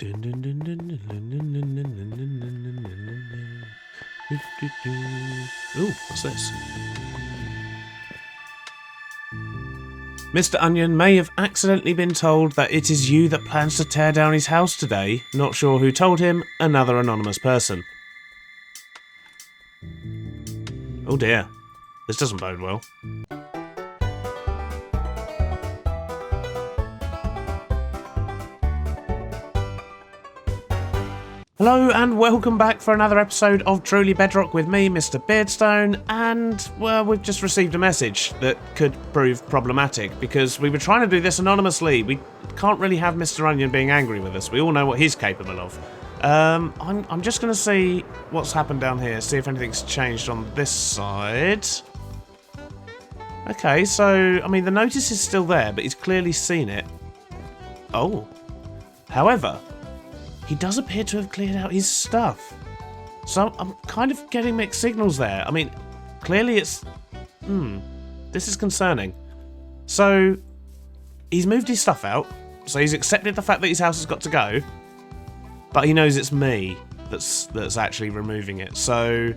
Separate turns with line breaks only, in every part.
Ooh, what's this? Mr. Onion may have accidentally been told that it is you that plans to tear down his house today. Not sure who told him. Another anonymous person. Oh dear. This doesn't bode well. Hello and welcome back for another episode of Truly Bedrock with me, Mr. Beardstone, and, well, we've just received a message that could prove problematic because we were trying to do this anonymously. We can't really have Mr. Onion being angry with us. We all know what he's capable of. I'm just going to see what's happened down here, see if anything's changed on this side. Okay, so, I mean, the notice is still there, but he's clearly seen it. Oh. However, he does appear to have cleared out his stuff. So I'm kind of getting mixed signals there. I mean, clearly it's... this is concerning. So, he's moved his stuff out. So he's accepted the fact that his house has got to go. But he knows it's me that's actually removing it. So,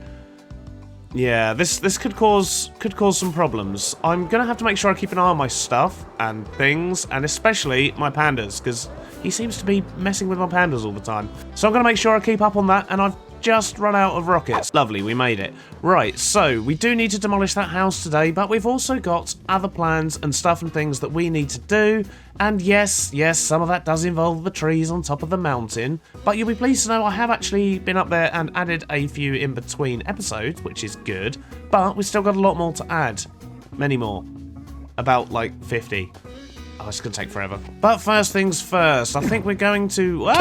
yeah, this could cause some problems. I'm going to have to make sure I keep an eye on my stuff and things, and especially my pandas, because he seems to be messing with my pandas all the time. So I'm going to make sure I keep up on that, and I've just run out of rockets. Lovely, we made it. Right, so we do need to demolish that house today, but we've also got other plans and stuff and things that we need to do. And yes, some of that does involve the trees on top of the mountain. But you'll be pleased to know I have actually been up there and added a few in between episodes, which is good. But we've still got a lot more to add. Many more. About, like, 50. Oh, it's going to take forever. But first things first, I think we're going to...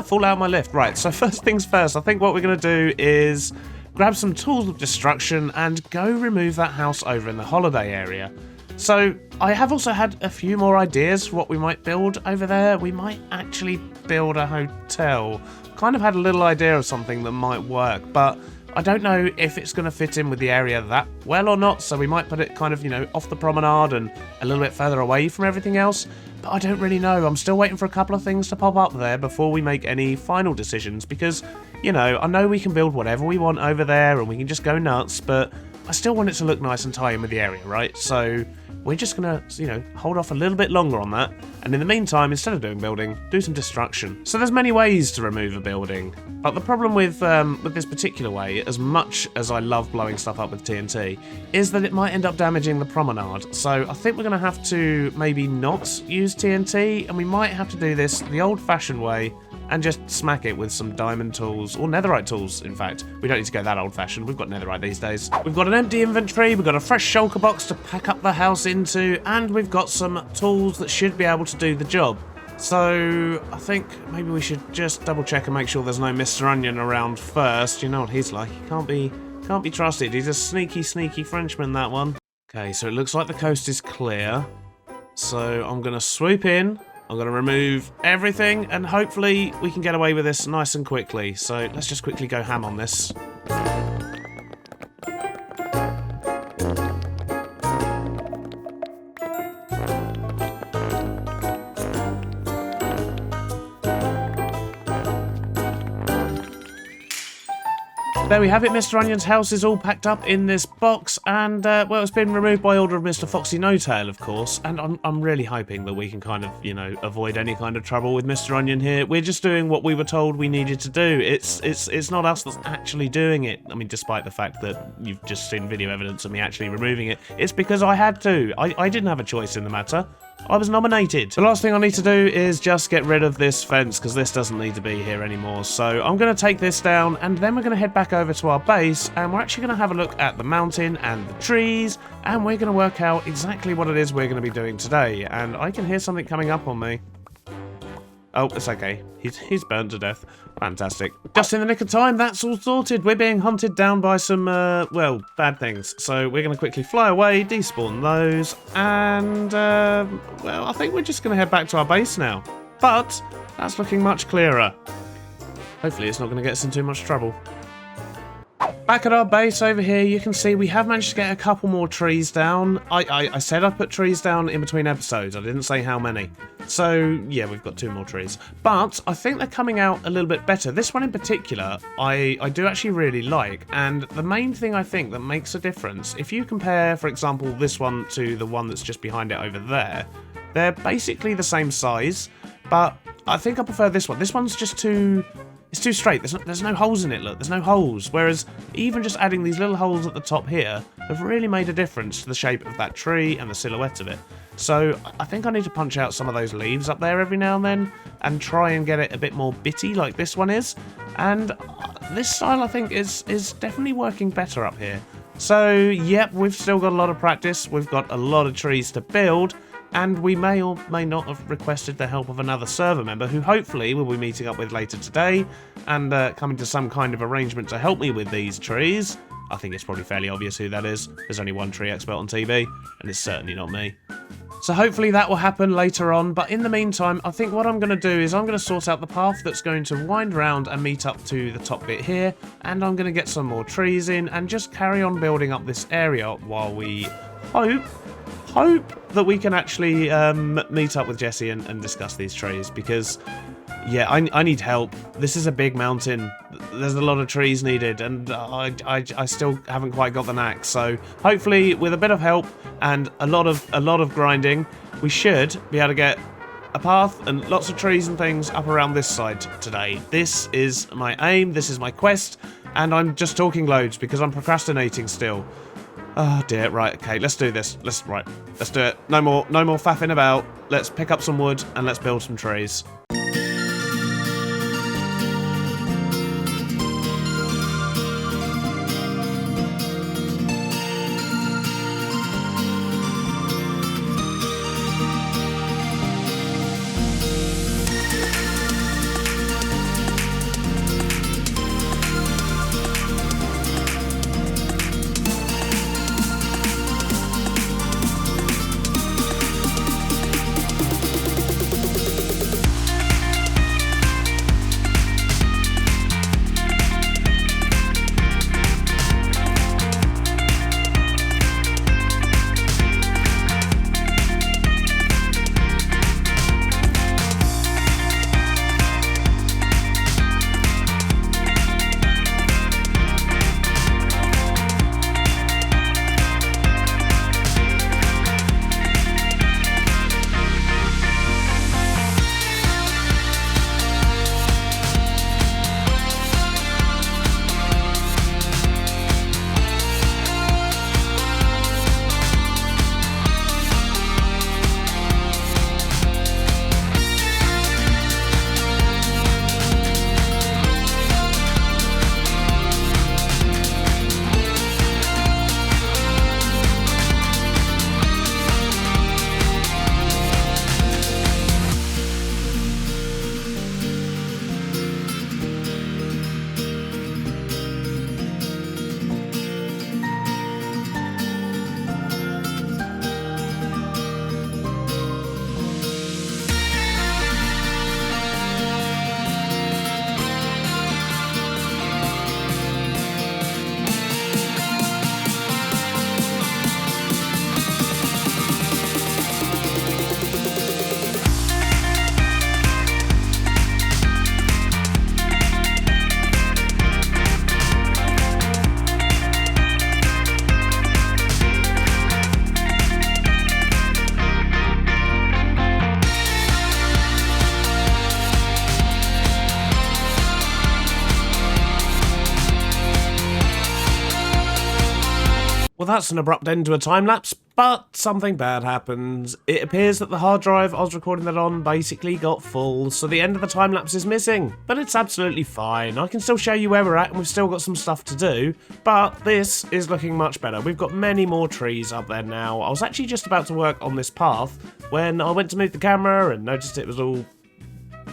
fall out my lift. Right, so first things first, I think what we're going to do is grab some tools of destruction and go remove that house over in the holiday area. So, I have also had a few more ideas for what we might build over there. We might actually build a hotel. Kind of had a little idea of something that might work, but I don't know if it's going to fit in with the area that well or not, so we might put it kind of, you know, off the promenade and a little bit further away from everything else. But I don't really know. I'm still waiting for a couple of things to pop up there before we make any final decisions because, you know, I know we can build whatever we want over there and we can just go nuts, but I still want it to look nice and tie in with the area, right? So we're just going to, you know, hold off a little bit longer on that. And in the meantime, instead of doing building, do some destruction. So there's many ways to remove a building. But the problem with this particular way, as much as I love blowing stuff up with TNT, is that it might end up damaging the promenade. So I think we're going to have to maybe not use TNT, and we might have to do this the old-fashioned way and just smack it with some diamond tools, or netherite tools, in fact. We don't need to go that old-fashioned. We've got netherite these days. We've got an empty inventory, we've got a fresh shulker box to pack up the house into, and we've got some tools that should be able to do the job. So I think maybe we should just double-check and make sure there's no Mr. Onion around first. You know what he's like. He can't be trusted. He's a sneaky Frenchman, that one. Okay, so it looks like the coast is clear. So I'm going to swoop in. I'm going to remove everything, and hopefully we can get away with this nice and quickly. So let's just quickly go ham on this. There we have it, Mr. Onion's house is all packed up in this box, and, well, it's been removed by order of Mr. Foxy No-Tail, of course, and I'm really hoping that we can kind of, you know, avoid any kind of trouble with Mr. Onion here. We're just doing what we were told we needed to do. It's not us that's actually doing it. I mean, despite the fact that you've just seen video evidence of me actually removing it, it's because I had to. I didn't have a choice in the matter. I was nominated. The last thing I need to do is just get rid of this fence because this doesn't need to be here anymore. So I'm going to take this down and then we're going to head back over to our base and we're actually going to have a look at the mountain and the trees and we're going to work out exactly what it is we're going to be doing today. And I can hear something coming up on me. Oh, it's okay. He's burned to death. Fantastic. Just in the nick of time, that's all sorted. We're being hunted down by some, well, bad things. So we're going to quickly fly away, despawn those, and, well, I think we're just going to head back to our base now. But that's looking much clearer. Hopefully it's not going to get us in too much trouble. Back at our base over here, you can see we have managed to get a couple more trees down. I said I put trees down in between episodes. I didn't say how many. So, yeah, we've got 2 more trees. But I think they're coming out a little bit better. This one in particular, I do actually really like. And the main thing I think that makes a difference, if you compare, for example, this one to the one that's just behind it over there, they're basically the same size. But I think I prefer this one. This one's just too... It's too straight. There's no holes in it, look. There's no holes. Whereas even just adding these little holes at the top here have really made a difference to the shape of that tree and the silhouette of it. So I think I need to punch out some of those leaves up there every now and then and try and get it a bit more bitty like this one is. And this style, I think, is definitely working better up here. So, yep, we've still got a lot of practice. We've got a lot of trees to build. And we may or may not have requested the help of another server member who hopefully we'll be meeting up with later today and coming to some kind of arrangement to help me with these trees. I think it's probably fairly obvious who that is. There's only one tree expert on TV, and it's certainly not me. So hopefully that will happen later on, but in the meantime, I think what I'm going to do is I'm going to sort out the path that's going to wind around and meet up to the top bit here, and I'm going to get some more trees in and just carry on building up this area while we hope that we can actually meet up with Jesse and discuss these trees, because yeah, I need help. This is a big mountain. There's a lot of trees needed, and I still haven't quite got the knack. So hopefully, with a bit of help and a lot of grinding, we should be able to get a path and lots of trees and things up around this side today. This is my aim. This is my quest, and I'm just talking loads because I'm procrastinating still. Oh dear, right, okay, let's do this. Let's do it. No more faffing about. Let's pick up some wood and let's build some trees. Well, that's an abrupt end to a time-lapse, but something bad happens. It appears that the hard drive I was recording that on basically got full, so the end of the time-lapse is missing. But it's absolutely fine. I can still show you where we're at, and we've still got some stuff to do, but this is looking much better. We've got many more trees up there now. I was actually just about to work on this path when I went to move the camera and noticed it was all...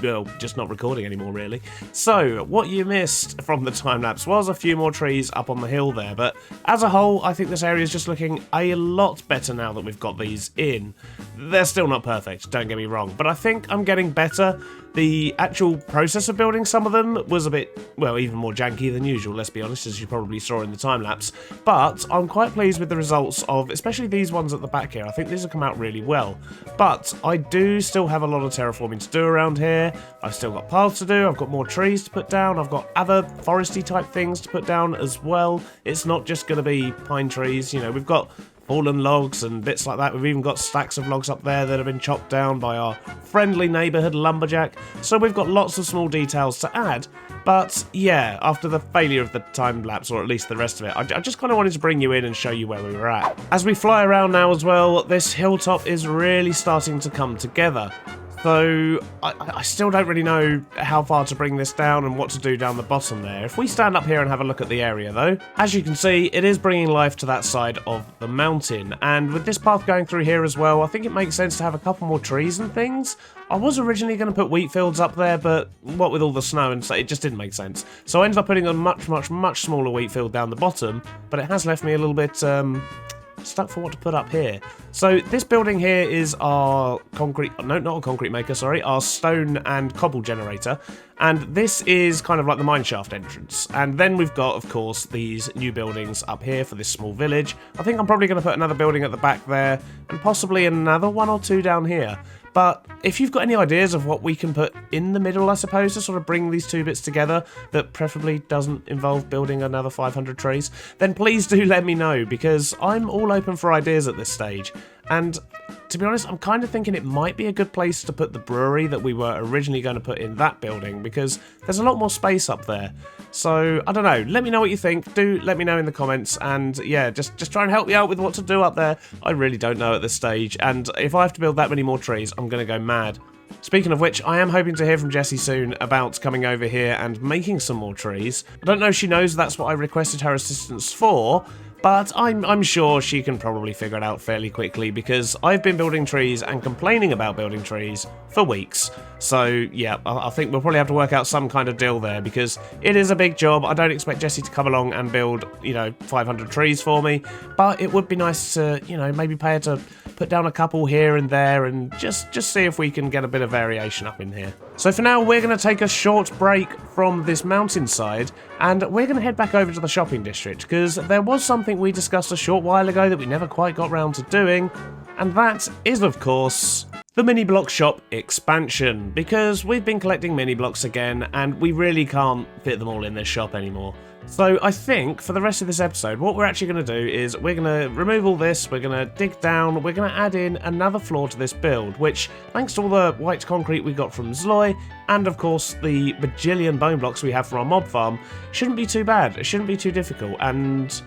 well, just not recording anymore, really. So, what you missed from the time-lapse was a few more trees up on the hill there, but as a whole, I think this area is just looking a lot better now that we've got these in. They're still not perfect, don't get me wrong, but I think I'm getting better. The actual process of building some of them was a bit, well, even more janky than usual, let's be honest, as you probably saw in the time-lapse. But I'm quite pleased with the results of, especially these ones at the back here. I think these have come out really well. But I do still have a lot of terraforming to do around here. I've still got paths to do, I've got more trees to put down, I've got other foresty type things to put down as well. It's not just going to be pine trees, you know, we've got fallen logs and bits like that. We've even got stacks of logs up there that have been chopped down by our friendly neighbourhood lumberjack. So we've got lots of small details to add. But yeah, after the failure of the time lapse, or at least the rest of it, I just kind of wanted to bring you in and show you where we were at. As we fly around now as well, this hilltop is really starting to come together. So I still don't really know how far to bring this down and what to do down the bottom there. If we stand up here and have a look at the area though, as you can see, it is bringing life to that side of the mountain. And with this path going through here as well, I think it makes sense to have a couple more trees and things. I was originally going to put wheat fields up there, but what with all the snow and so, it just didn't make sense. So I ended up putting a much smaller wheat field down the bottom, but it has left me a little bit stuck for what to put up here. So this building here is our concrete, no, not a concrete maker, sorry, our stone and cobble generator. And this is kind of like the mineshaft entrance. And then we've got, of course, these new buildings up here for this small village. I think I'm probably going to put another building at the back there, and possibly another one or two down here. But if you've got any ideas of what we can put in the middle, I suppose, to sort of bring these two bits together, that preferably doesn't involve building another 500 trees, then please do let me know, because I'm all open for ideas at this stage. And to be honest, I'm kind of thinking it might be a good place to put the brewery that we were originally going to put in that building, because there's a lot more space up there. So, I don't know, let me know what you think, do let me know in the comments, and yeah, just try and help me out with what to do up there. I really don't know at this stage, and if I have to build that many more trees, I'm going to go mad. Speaking of which, I am hoping to hear from Jessie soon about coming over here and making some more trees. I don't know if she knows that's what I requested her assistance for, but I'm sure she can probably figure it out fairly quickly, because I've been building trees and complaining about building trees for weeks. So yeah, I think we'll probably have to work out some kind of deal there, because it is a big job. I don't expect Jessie to come along and build, you know, 500 trees for me, but it would be nice to, you know, maybe pay her to put down a couple here and there and just see if we can get a bit of variation up in here. So for now, we're going to take a short break from this mountainside, and we're going to head back over to the shopping district, because there was something we discussed a short while ago that we never quite got round to doing, and that is, of course, the mini block shop expansion, because we've been collecting mini blocks again, and we really can't fit them all in this shop anymore. So I think for the rest of this episode, what we're actually going to do is we're going to remove all this, we're going to dig down, we're going to add in another floor to this build, which, thanks to all the white concrete we got from Zloy, and of course the bajillion bone blocks we have from our mob farm, shouldn't be too bad, it shouldn't be too difficult, and...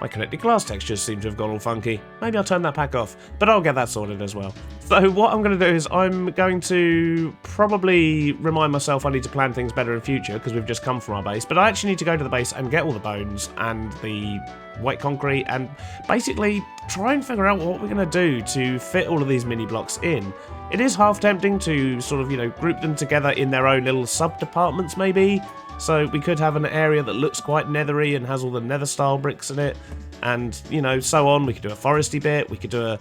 my connected glass textures seem to have gone all funky. Maybe I'll turn that pack off, but I'll get that sorted as well. So what I'm going to do is I'm going to probably remind myself I need to plan things better in future, because we've just come from our base, but I actually need to go to the base and get all the bones and the white concrete and basically try and figure out what we're going to do to fit all of these mini blocks in. It is half tempting to sort of, you know, group them together in their own little sub-departments maybe. So we could have an area that looks quite nethery and has all the nether style bricks in it, and, you know, so on. We could do a foresty bit, we could do a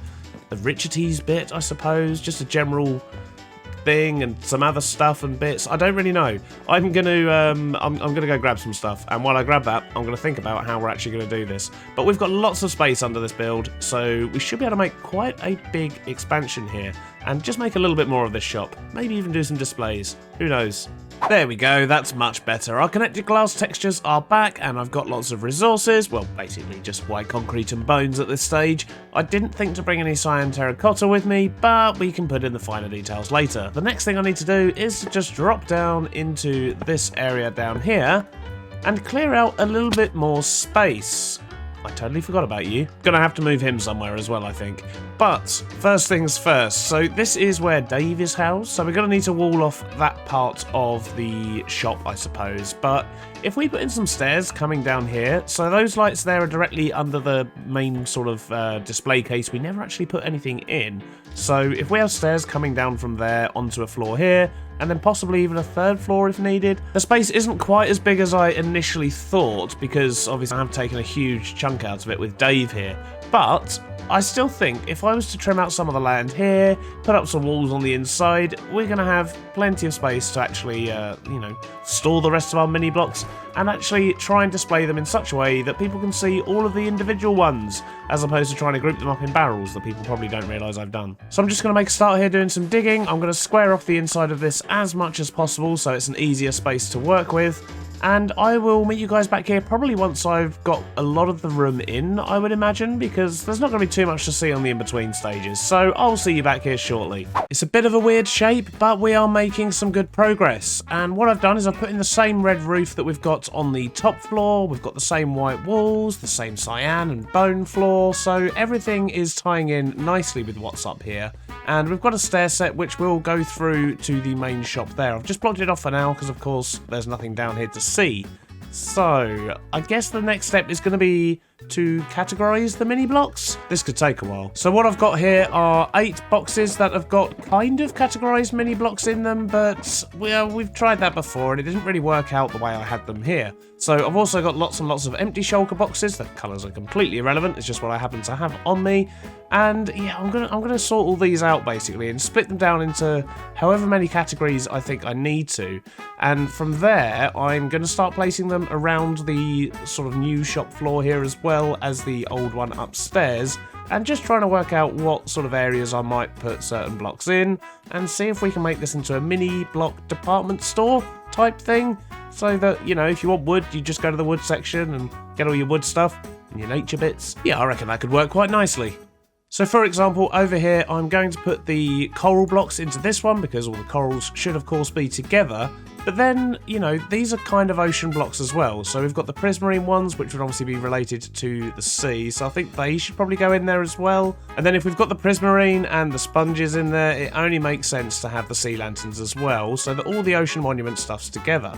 richeties bit, I suppose, just a general thing and some other stuff and bits. I don't really know. I'm gonna go grab some stuff, and while I grab that, I'm gonna think about how we're actually gonna do this. But we've got lots of space under this build, so we should be able to make quite a big expansion here and just make a little bit more of this shop. Maybe even do some displays. Who knows? There we go, that's much better. Our connected glass textures are back, and I've got lots of resources. Well, basically just white concrete and bones at this stage. I didn't think to bring any cyan terracotta with me, but we can put in the finer details later. The next thing I need to do is to just drop down into this area down here and clear out a little bit more space. I totally forgot about you. Gonna have to move him somewhere as well, I think. But first things first, so this is where Dave is housed, so we're gonna need to wall off that part of the shop, I suppose. But if we put in some stairs coming down here, so those lights there are directly under the main sort of display case. We never actually put anything in. So if we have stairs coming down from there onto a floor here, and then possibly even a third floor if needed. The space isn't quite as big as I initially thought, because obviously I have taken a huge chunk out of it with Dave here, but I still think if I was to trim out some of the land here, put up some walls on the inside, we're going to have plenty of space to actually, you know, store the rest of our mini blocks and actually try and display them in such a way that people can see all of the individual ones, as opposed to trying to group them up in barrels that people probably don't realise I've done. So I'm just going to make a start here doing some digging. I'm going to square off the inside of this as much as possible so it's an easier space to work with. And I will meet you guys back here probably once I've got a lot of the room in, I would imagine, because there's not going to be too much to see on the in-between stages, so I'll see you back here shortly. It's a bit of a weird shape, but we are making some good progress, and what I've done is I've put in the same red roof that we've got on the top floor, we've got the same white walls, the same cyan and bone floor, so everything is tying in nicely with what's up here. And we've got a stair set which will go through to the main shop there. I've just blocked it off for now because of course there's nothing down here to see. So I guess the next step is going to be to categorise the mini blocks. This could take a while. So what I've got here are 8 boxes that have got kind of categorised mini blocks in them, but we've tried that before and it didn't really work out the way I had them here. So I've also got lots and lots of empty shulker boxes. The colours are completely irrelevant. It's just what I happen to have on me. And yeah, I'm gonna sort all these out basically and split them down into however many categories I think I need to. And from there, I'm gonna start placing them around the sort of new shop floor here as well as the old one upstairs, and just trying to work out what sort of areas I might put certain blocks in and see if we can make this into a mini block department store type thing, so that, you know, if you want wood, you just go to the wood section and get all your wood stuff and your nature bits. Yeah, I reckon that could work quite nicely. So for example, over here, I'm going to put the coral blocks into this one because all the corals should of course be together. But then, you know, these are kind of ocean blocks as well. So we've got the prismarine ones, which would obviously be related to the sea. So I think they should probably go in there as well. And then if we've got the prismarine and the sponges in there, it only makes sense to have the sea lanterns as well, so that all the ocean monument stuff's together.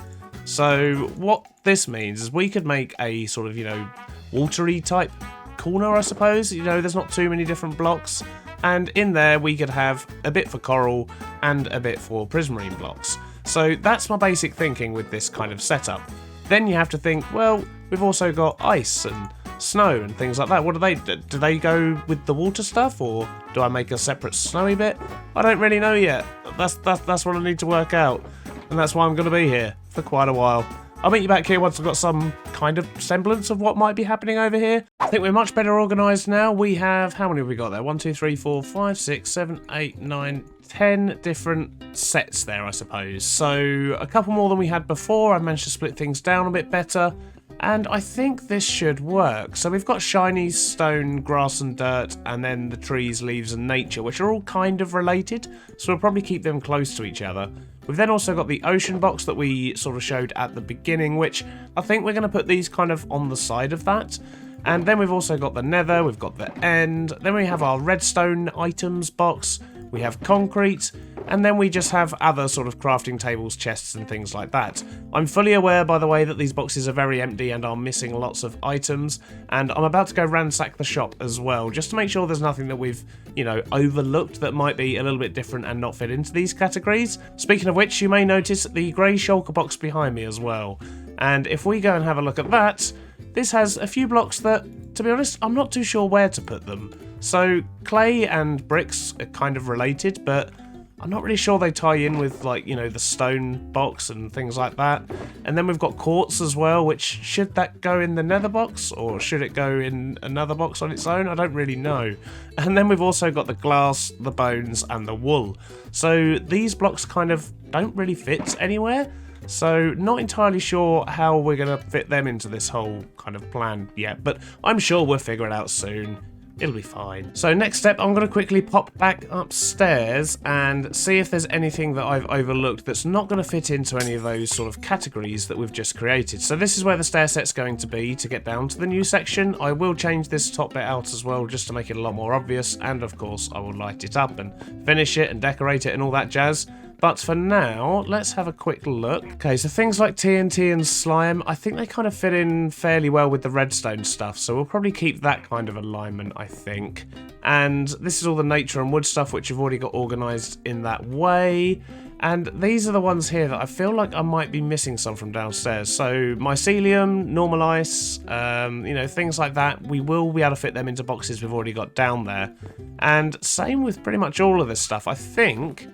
So what this means is we could make a sort of, you know, watery type corner, I suppose. You know, there's not too many different blocks. And in there we could have a bit for coral and a bit for prismarine blocks. So that's my basic thinking with this kind of setup. Then you have to think, well, we've also got ice and snow and things like that. What do they go with the water stuff, or do I make a separate snowy bit? I don't really know yet. That's what I need to work out. And that's why I'm going to be here for quite a while. I'll meet you back here once I've got some kind of semblance of what might be happening over here. I think we're much better organised now. We have, how many have we got there? 1, 2, 3, 4, 5, 6, 7, 8, 9, 10 different sets there, I suppose. So a couple more than we had before. I managed to split things down a bit better. And I think this should work. So we've got shiny, stone, grass and dirt, and then the trees, leaves and nature, which are all kind of related. So we'll probably keep them close to each other. We've then also got the ocean box that we sort of showed at the beginning, which I think we're going to put these kind of on the side of that. And then we've also got the nether, we've got the end, then we have our redstone items box, we have concrete, and then we just have other sort of crafting tables, chests and things like that. I'm fully aware, by the way, that these boxes are very empty and are missing lots of items, and I'm about to go ransack the shop as well, just to make sure there's nothing that we've, you know, overlooked that might be a little bit different and not fit into these categories. Speaking of which, you may notice the grey shulker box behind me as well. And if we go and have a look at that, this has a few blocks that, to be honest, I'm not too sure where to put them. So clay and bricks are kind of related, but I'm not really sure they tie in with, like, you know, the stone box and things like that. And then we've got quartz as well, which, should that go in the nether box or should it go in another box on its own? I don't really know. And then we've also got the glass, the bones and the wool. So these blocks kind of don't really fit anywhere. So not entirely sure how we're going to fit them into this whole kind of plan yet, but I'm sure we'll figure it out soon. It'll be fine. So next step, I'm going to quickly pop back upstairs and see if there's anything that I've overlooked that's not going to fit into any of those sort of categories that we've just created. So this is where the stair set's going to be to get down to the new section. I will change this top bit out as well just to make it a lot more obvious, and of course I will light it up and finish it and decorate it and all that jazz. But for now, let's have a quick look. Okay, so things like TNT and slime, I think they kind of fit in fairly well with the redstone stuff, so we'll probably keep that kind of alignment, I think. And this is all the nature and wood stuff, which you've already got organised in that way. And these are the ones here that I feel like I might be missing some from downstairs. So mycelium, normal ice, you know, things like that. We will be able to fit them into boxes we've already got down there. And same with pretty much all of this stuff. I think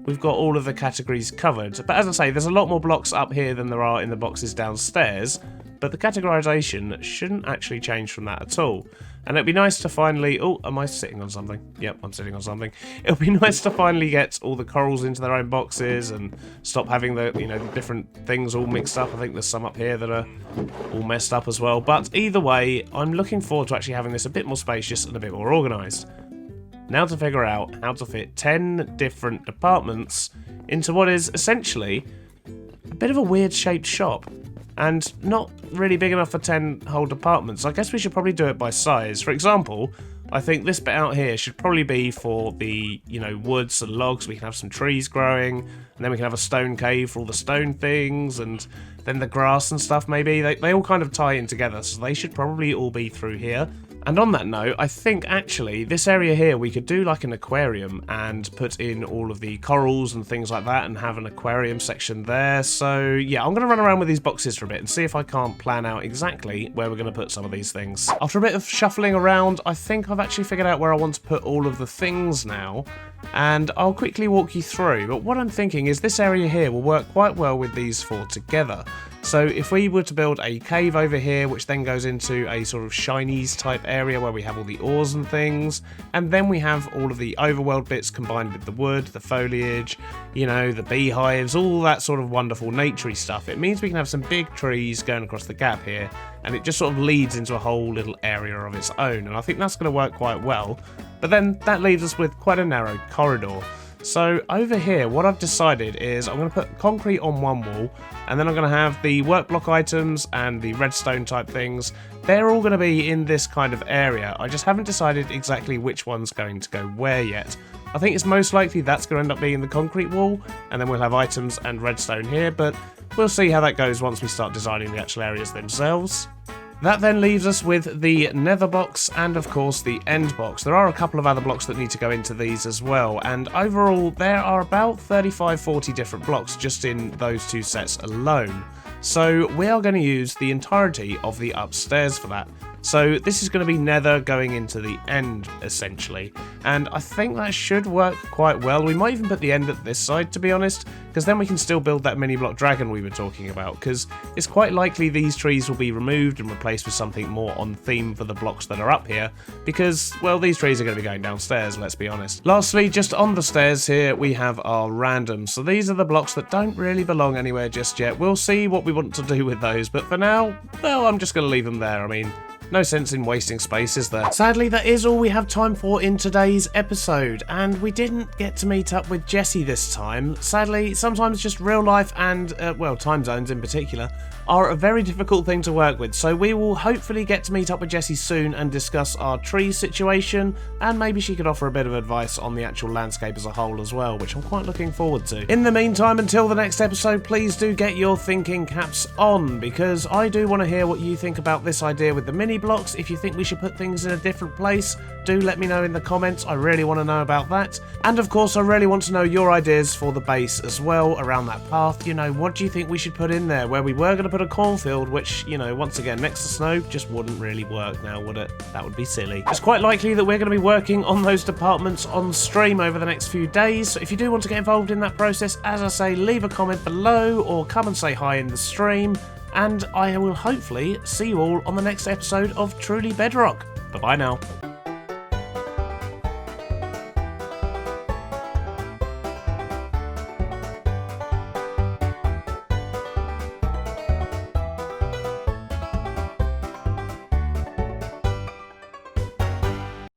we've got all of the categories covered. But as I say, there's a lot more blocks up here than there are in the boxes downstairs. But the categorization shouldn't actually change from that at all. And it'd be nice to finally... Oh, am I sitting on something? Yep, I'm sitting on something. It'll be nice to finally get all the corals into their own boxes and stop having the, you know, the different things all mixed up. I think there's some up here that are all messed up as well. But either way, I'm looking forward to actually having this a bit more spacious and a bit more organised. Now to figure out how to fit 10 different departments into what is essentially a bit of a weird shaped shop. And not really big enough for 10 whole departments. I guess we should probably do it by size. For example, I think this bit out here should probably be for the, you know, woods and logs. We can have some trees growing, and then we can have a stone cave for all the stone things, and then the grass and stuff maybe. They all kind of tie in together, so they should probably all be through here. And on that note, I think actually this area here we could do like an aquarium and put in all of the corals and things like that and have an aquarium section there. So yeah, I'm going to run around with these boxes for a bit and see if I can't plan out exactly where we're going to put some of these things. After a bit of shuffling around, I think I've actually figured out where I want to put all of the things now. And I'll quickly walk you through, but what I'm thinking is this area here will work quite well with these four together. So if we were to build a cave over here, which then goes into a sort of shinies type area where we have all the ores and things, and then we have all of the overworld bits combined with the wood, the foliage, you know, the beehives, all that sort of wonderful naturey stuff, it means we can have some big trees going across the gap here, and it just sort of leads into a whole little area of its own, and I think that's going to work quite well. But then that leaves us with quite a narrow corridor. So over here, what I've decided is I'm going to put concrete on one wall, and then I'm going to have the work block items and the redstone type things. They're all going to be in this kind of area. I just haven't decided exactly which one's going to go where yet. I think it's most likely that's going to end up being the concrete wall, and then we'll have items and redstone here, but we'll see how that goes once we start designing the actual areas themselves. That then leaves us with the nether box and of course the end box. There are a couple of other blocks that need to go into these as well, and overall there are about 35-40 different blocks just in those two sets alone. So we are going to use the entirety of the upstairs for that. So this is going to be nether going into the end, essentially. And I think that should work quite well. We might even put the end at this side, to be honest, because then we can still build that mini block dragon we were talking about, because it's quite likely these trees will be removed and replaced with something more on theme for the blocks that are up here, because, well, these trees are going to be going downstairs, let's be honest. Lastly, just on the stairs here, we have our randoms. So these are the blocks that don't really belong anywhere just yet. We'll see what we want to do with those, but for now, well, I'm just going to leave them there. I mean, no sense in wasting space, is there? Sadly, that is all we have time for in today's episode, and we didn't get to meet up with Jessie this time. Sadly, sometimes just real life and, well, time zones in particular, are a very difficult thing to work with, so we will hopefully get to meet up with Jessie soon and discuss our tree situation, and maybe she could offer a bit of advice on the actual landscape as a whole as well, which I'm quite looking forward to. In the meantime, until the next episode, please do get your thinking caps on, because I do want to hear what you think about this idea with the mini blocks. If you think we should put things in a different place, do let me know in the comments. I really want to know about that. And of course, I really want to know your ideas for the base as well, around that path. You know, what do you think we should put in there? Where we were going to put a cornfield, which, you know, once again, next to snow, just wouldn't really work now, would it? That would be silly. It's quite likely that we're going to be working on those departments on stream over the next few days, so if you do want to get involved in that process, as I say, leave a comment below or come and say hi in the stream, and I will hopefully see you all on the next episode of Truly Bedrock. Bye-bye now.